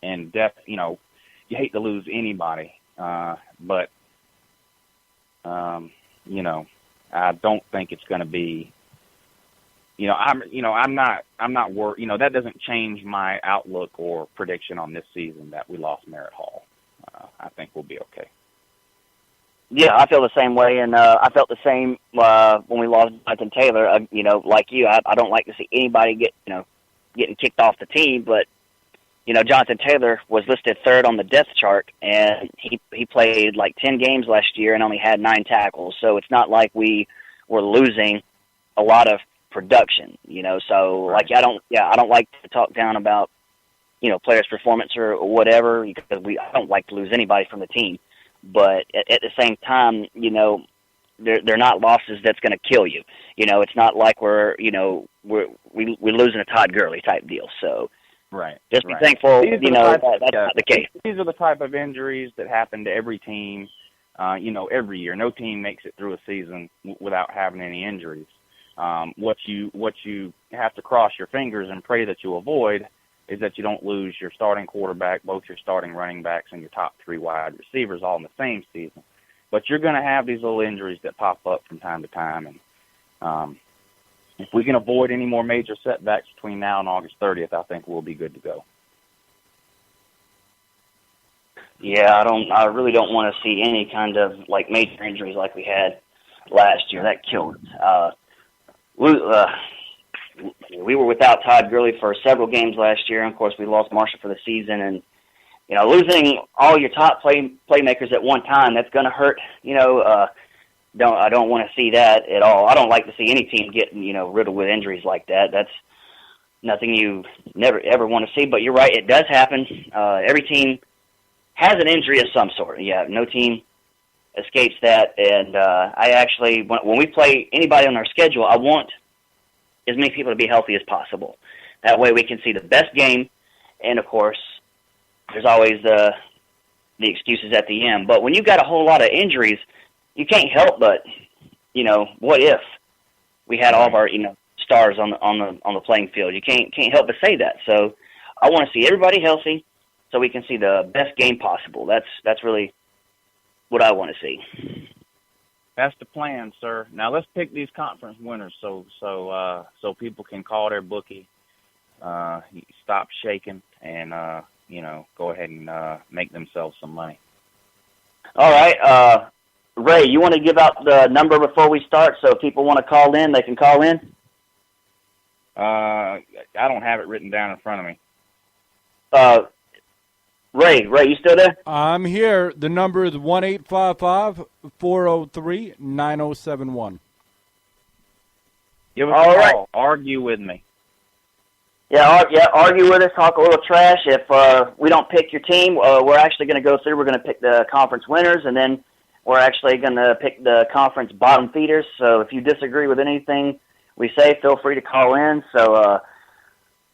And you hate to lose anybody, but I don't think it's going to be. I'm not worried. That doesn't change my outlook or prediction on this season that we lost Merritt Hall. I think we'll be okay. Yeah, I feel the same way, and I felt the same when we lost Jonathan Taylor. Like you, I don't like to see anybody getting kicked off the team, but Jonathan Taylor was listed third on the depth chart, and he played like 10 games last year and only had 9 tackles. So it's not like we were losing a lot of production, So right. I don't like to talk down about players' performance or whatever, because I don't like to lose anybody from the team. But at the same time, they're not losses that's going to kill you. It's not like we're losing a Todd Gurley type deal. So right, just be thankful, that's not the case. These are the type of injuries that happen to every team, every year. No team makes it through a season without having any injuries. What you have to cross your fingers and pray that you avoid is that you don't lose your starting quarterback, both your starting running backs, and your top 3 wide receivers all in the same season. But you're going to have these little injuries that pop up from time to time, and if we can avoid any more major setbacks between now and August 30th, I think we'll be good to go. Yeah, I really don't want to see any kind of major injuries like we had last year. That killed us. We were without Todd Gurley for several games last year, and of course we lost Marshall for the season. And losing all your top playmakers at one time, that's going to hurt. I don't want to see that at all. I don't like to see any team getting riddled with injuries like that. That's nothing you never ever want to see. But you're right, it does happen. Every team has an injury of some sort. Yeah, no team escapes that. And I actually, when we play anybody on our schedule, I want as many people to be healthy as possible. That way we can see the best game, and of course, there's always the excuses at the end. But when you've got a whole lot of injuries, you can't help but, what if we had all of our, stars on the playing field? You can't help but say that. So I want to see everybody healthy so we can see the best game possible. That's really what I want to see. That's the plan, sir. Now let's pick these conference winners so people can call their bookie, stop shaking, and go ahead and make themselves some money. All right, Ray, you want to give out the number before we start, so if people want to call in, they can call in? I don't have it written down in front of me. Ray, you still there? I'm here. The number is 1-855-403-9071. Give us a call. Argue with me. Yeah, argue with us, talk a little trash. If we don't pick your team, we're actually going to go through. We're going to pick the conference winners, and then we're actually going to pick the conference bottom feeders. So if you disagree with anything we say, feel free to call in. So,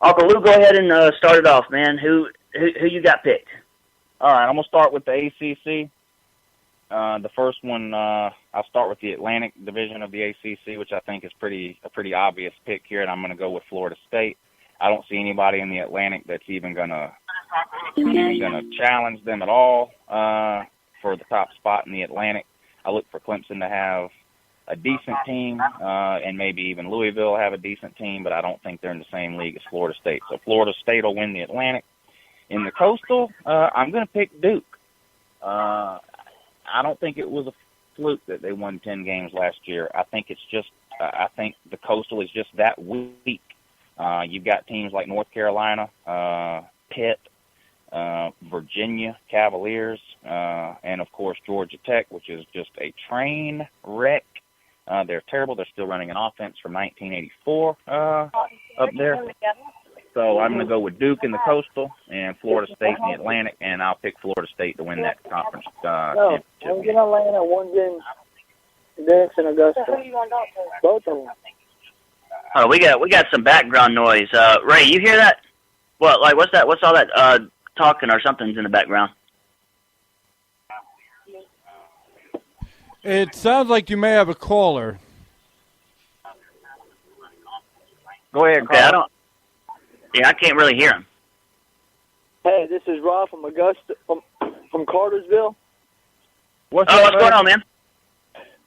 Uncle Lou, go ahead and start it off, man. Who you got picked? All right, I'm going to start with the ACC. The first one, I'll start with the Atlantic division of the ACC, which I think is a pretty obvious pick here, and I'm going to go with Florida State. I don't see anybody in the Atlantic that's even going to challenge them at all for the top spot in the Atlantic. I look for Clemson to have a decent team, and maybe even Louisville have a decent team, but I don't think they're in the same league as Florida State. So Florida State will win the Atlantic. In the Coastal, I'm going to pick Duke. I don't think it was a fluke that they won 10 games last year. I think I think the Coastal is just that weak. You've got teams like North Carolina, Pitt, Virginia Cavaliers, and of course Georgia Tech, which is just a train wreck. They're terrible. They're still running an offense from 1984 up there. So I'm going to go with Duke in the Coastal and Florida State in the Atlantic, and I'll pick Florida State to win that conference championship. One's in Atlanta, one's in Dennis and Augusta. Both of them. Oh, we got some background noise. Ray, you hear that? What? What's that? What's all that talking or something's in the background? It sounds like you may have a caller. Go ahead, okay, Carl. I can't really hear him. Hey, this is Rob from Augusta, from Cartersville. What's going on, man?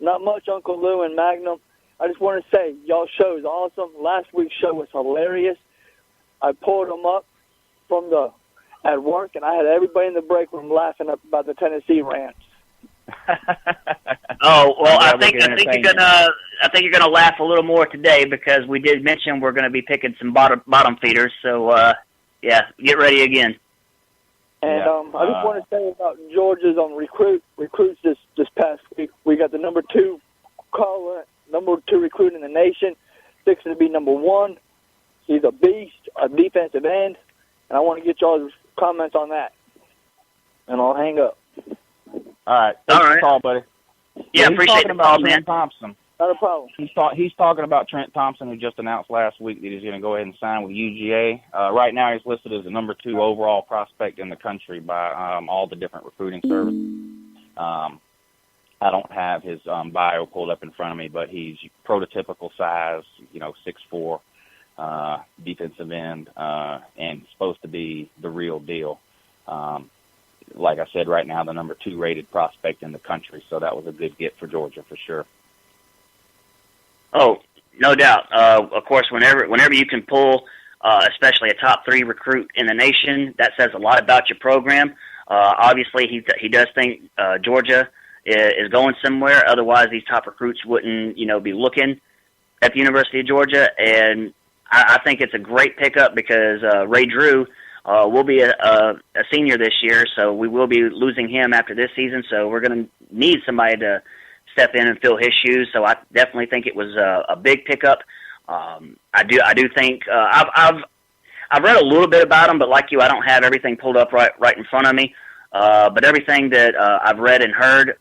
Not much, Uncle Lou and Magnum. I just want to say, y'all show is awesome. Last week's show was hilarious. I pulled them up at work, and I had everybody in the break room laughing about the Tennessee Rams. Oh well, I think you're gonna laugh a little more today because we did mention we're gonna be picking some bottom feeders. So yeah, get ready again. And I just want to say about Georgia's recruits this past week. We got the number 2 recruit in the nation, fixing to be number 1. He's a beast, a defensive end, and I want to get y'all's comments on that. And I'll hang up. All right. Thanks for the call, buddy. Yeah, appreciate the call, man. Trent Thompson. Not a problem. He's talking about Trent Thompson, who just announced last week that he's going to go ahead and sign with UGA. Right now, he's listed as the number 2 overall prospect in the country by all the different recruiting services. I don't have his bio pulled up in front of me, but he's prototypical size, 6'4", defensive end, and supposed to be the real deal. Like I said, right now, the number 2 rated prospect in the country, so that was a good get for Georgia for sure. Oh, no doubt. Of course, whenever you can pull, especially a top 3 recruit in the nation, that says a lot about your program. Obviously, he does think Georgia is going somewhere. Otherwise, these top recruits wouldn't, be looking at the University of Georgia. And I think it's a great pickup because Ray Drew will be a senior this year, so we will be losing him after this season. So we're going to need somebody to step in and fill his shoes. So I definitely think it was a big pickup. I do think I've read a little bit about him, but like you, I don't have everything pulled up right in front of me. But everything that I've read and heard,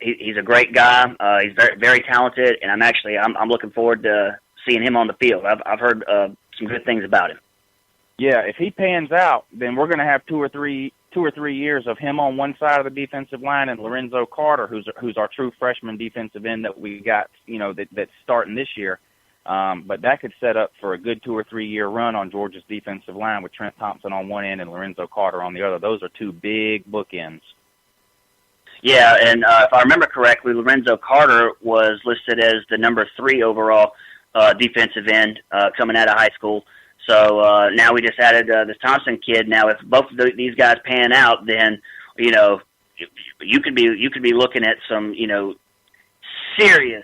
he's a great guy. He's very, very talented, and I'm looking forward to seeing him on the field. I've heard some good things about him. Yeah, if he pans out, then we're going to have two or three years of him on one side of the defensive line and Lorenzo Carter, who's our true freshman defensive end that we got, that's starting this year. But that could set up for a good 2 or 3 year run on Georgia's defensive line with Trent Thompson on one end and Lorenzo Carter on the other. Those are 2 big bookends. Yeah, and if I remember correctly, Lorenzo Carter was listed as the number 3 overall defensive end coming out of high school. So now we just added this Thompson kid. Now, if both of these guys pan out, then you could be looking at some serious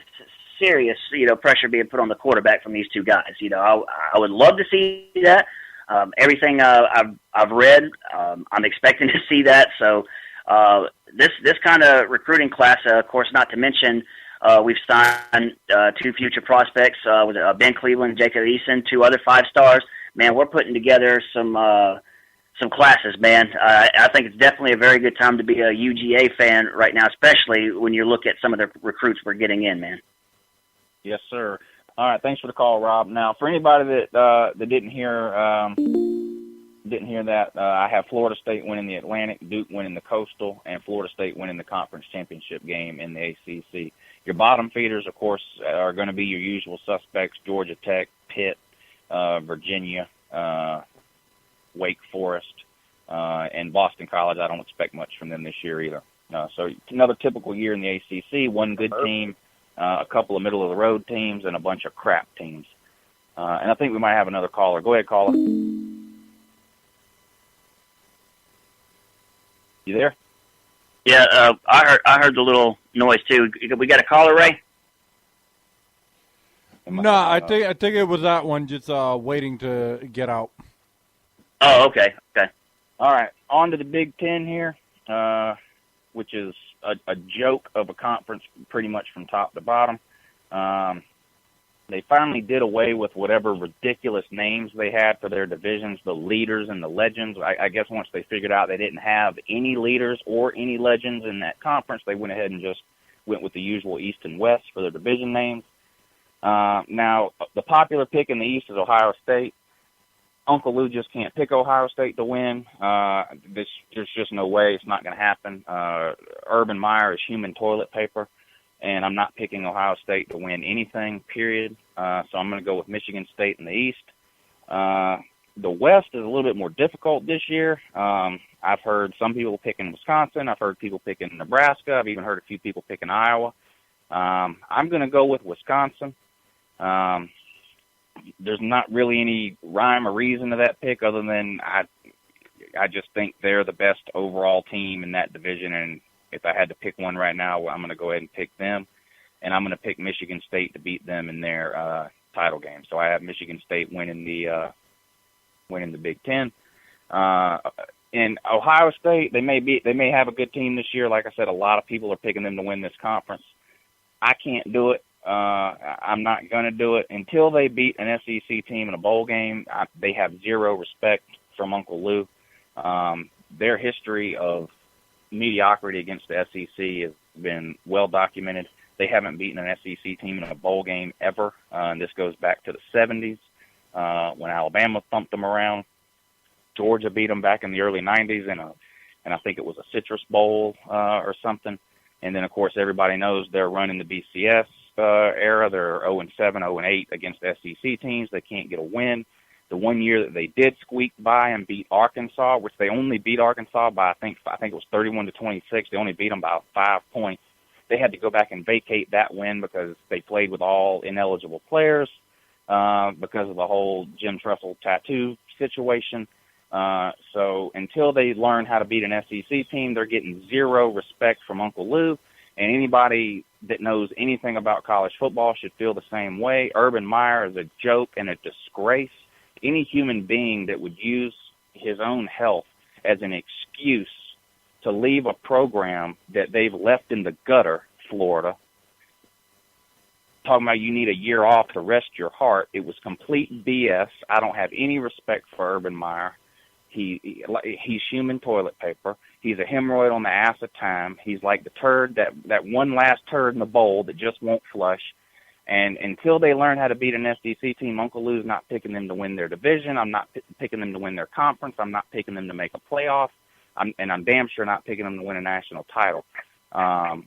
pressure being put on the quarterback from these 2 guys. I would love to see that. Everything I've read, I'm expecting to see that. So this kind of recruiting class, of course, not to mention we've signed 2 future prospects with Ben Cleveland, Jacob Eason, 2 other 5-stars. Man, we're putting together some classes, man. I think it's definitely a very good time to be a UGA fan right now, especially when you look at some of the recruits we're getting in, man. Yes, sir. All right, thanks for the call, Rob. Now, for anybody that didn't hear that, I have Florida State winning the Atlantic, Duke winning the Coastal, and Florida State winning the conference championship game in the ACC. Your bottom feeders, of course, are going to be your usual suspects: Georgia Tech, Pitt, Virginia, Wake Forest, and Boston College. I don't expect much from them this year either. So another typical year in the ACC, one good team, a couple of middle-of-the-road teams, and a bunch of crap teams. And I think we might have another caller. Go ahead, caller. You there? Yeah, I heard the little noise too. We got a caller, Ray? No, I think it was that one just waiting to get out. Oh, okay. All right, on to the Big Ten here, which is a joke of a conference pretty much from top to bottom. They finally did away with whatever ridiculous names they had for their divisions, the leaders and the legends. I guess once they figured out they didn't have any leaders or any legends in that conference, they went ahead and just went with the usual East and West for their division names. Now, the popular pick in the East is Ohio State. Uncle Lou just can't pick Ohio State to win. There's just no way. It's not going to happen. Urban Meyer is human toilet paper, and I'm not picking Ohio State to win anything, period. So I'm going to go with Michigan State in the East. The West is a little bit more difficult this year. I've heard some people picking Wisconsin. I've heard people picking Nebraska. I've even heard a few people picking Iowa. I'm going to go with Wisconsin. There's not really any rhyme or reason to that pick other than I just think they're the best overall team in that division, and if I had to pick one right now, I'm going to go ahead and pick them, and I'm going to pick Michigan State to beat them in their title game. So I have Michigan State winning the Big Ten. In Ohio State, they may have a good team this year. Like I said, a lot of people are picking them to win this conference. I can't do it. I'm not going to do it until they beat an SEC team in a bowl game. They have zero respect from Uncle Lou. Their history of mediocrity against the SEC has been well documented. They haven't beaten an SEC team in a bowl game ever. And this goes back to the 70s when Alabama thumped them around. Georgia beat them back in the early 90s and I think it was a Citrus Bowl or something. And then, of course, everybody knows they're running the BCS era. They're 0-7, 0-8 against SEC teams. They can't get a win. The one year that they did squeak by and beat Arkansas, which they only beat Arkansas by, I think it was 31-26. They only beat them by 5 points. They had to go back and vacate that win because they played with all ineligible players because of the whole Jim Tressel tattoo situation. So until they learn how to beat an SEC team, they're getting zero respect from Uncle Lou. And anybody that knows anything about college football should feel the same way. Urban Meyer is a joke and a disgrace. Any human being that would use his own health as an excuse to leave a program that they've left in the gutter, Florida, talking about you need a year off to rest your heart, it was complete BS. I don't have any respect for Urban Meyer. He's human toilet paper. He's a hemorrhoid on the ass of time. He's like the turd, that one last turd in the bowl that just won't flush. And until they learn how to beat an SEC team, Uncle Lou's not picking them to win their division. I'm not picking them to win their conference. I'm not picking them to make a playoff. I'm damn sure not picking them to win a national title. The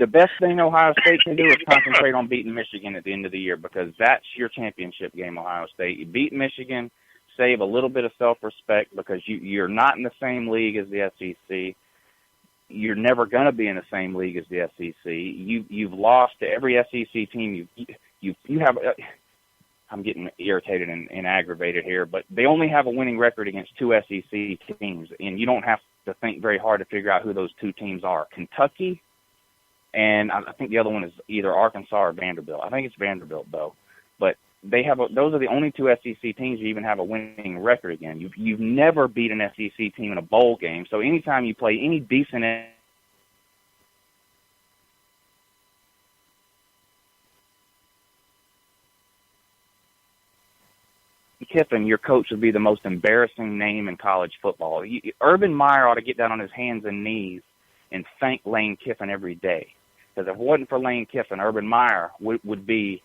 best thing Ohio State can do is concentrate on beating Michigan at the end of the year because that's your championship game, Ohio State. You beat Michigan, save a little bit of self-respect because you're not in the same league as the SEC. You're never going to be in the same league as the SEC. You've lost to every SEC team. You have. I'm getting irritated and aggravated here, but they only have a winning record against 2 SEC teams, and you don't have to think very hard to figure out who those 2 teams are. Kentucky, and I think the other one is either Arkansas or Vanderbilt. I think it's Vanderbilt though, but those are the only 2 SEC teams you even have a winning record again. You've never beat an SEC team in a bowl game. So anytime you play any decent Kiffin, your coach would be the most embarrassing name in college football. Urban Meyer ought to get down on his hands and knees and thank Lane Kiffin every day. Because if it wasn't for Lane Kiffin, Urban Meyer would be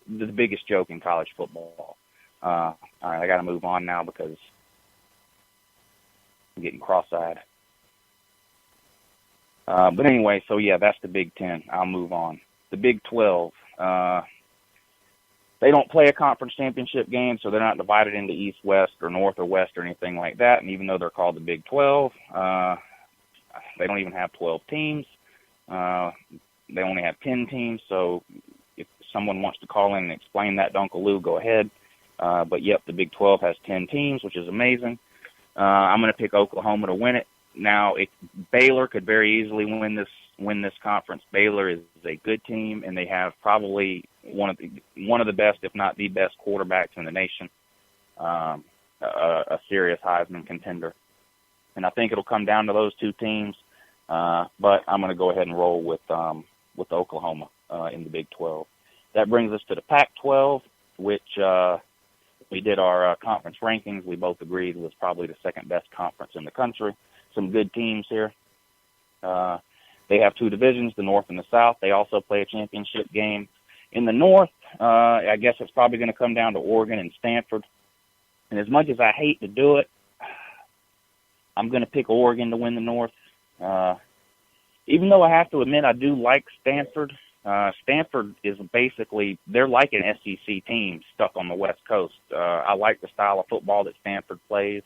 the biggest joke in college football. All right, I got to move on now because I'm getting cross-eyed. But anyway, so yeah, that's the Big Ten. I'll move on. The Big 12. They don't play a conference championship game, so they're not divided into East, West, or North or West or anything like that. And even though they're called the Big 12, they don't even have 12 teams. They only have 10 teams, so if someone wants to call in and explain that to Uncle Lou, go ahead. But, yep, the Big 12 has 10 teams, which is amazing. I'm going to pick Oklahoma to win it. Now, Baylor could very easily win this conference. Baylor is a good team, and they have probably one of the best, if not the best, quarterbacks in the nation. A serious Heisman contender, and I think it'll come down to those 2 teams. But I'm going to go ahead and roll with Oklahoma in the Big 12. That brings us to the Pac-12, which we did our conference rankings. We both agreed was probably the second best conference in the country. Some good teams here. They have 2 divisions, the North and the South. They also play a championship game. In the North, I guess it's probably going to come down to Oregon and Stanford. And as much as I hate to do it, I'm going to pick Oregon to win the North. Even though I have to admit I do like Stanford, Stanford is basically, they're like an SEC team stuck on the West Coast. I like the style of football that Stanford plays.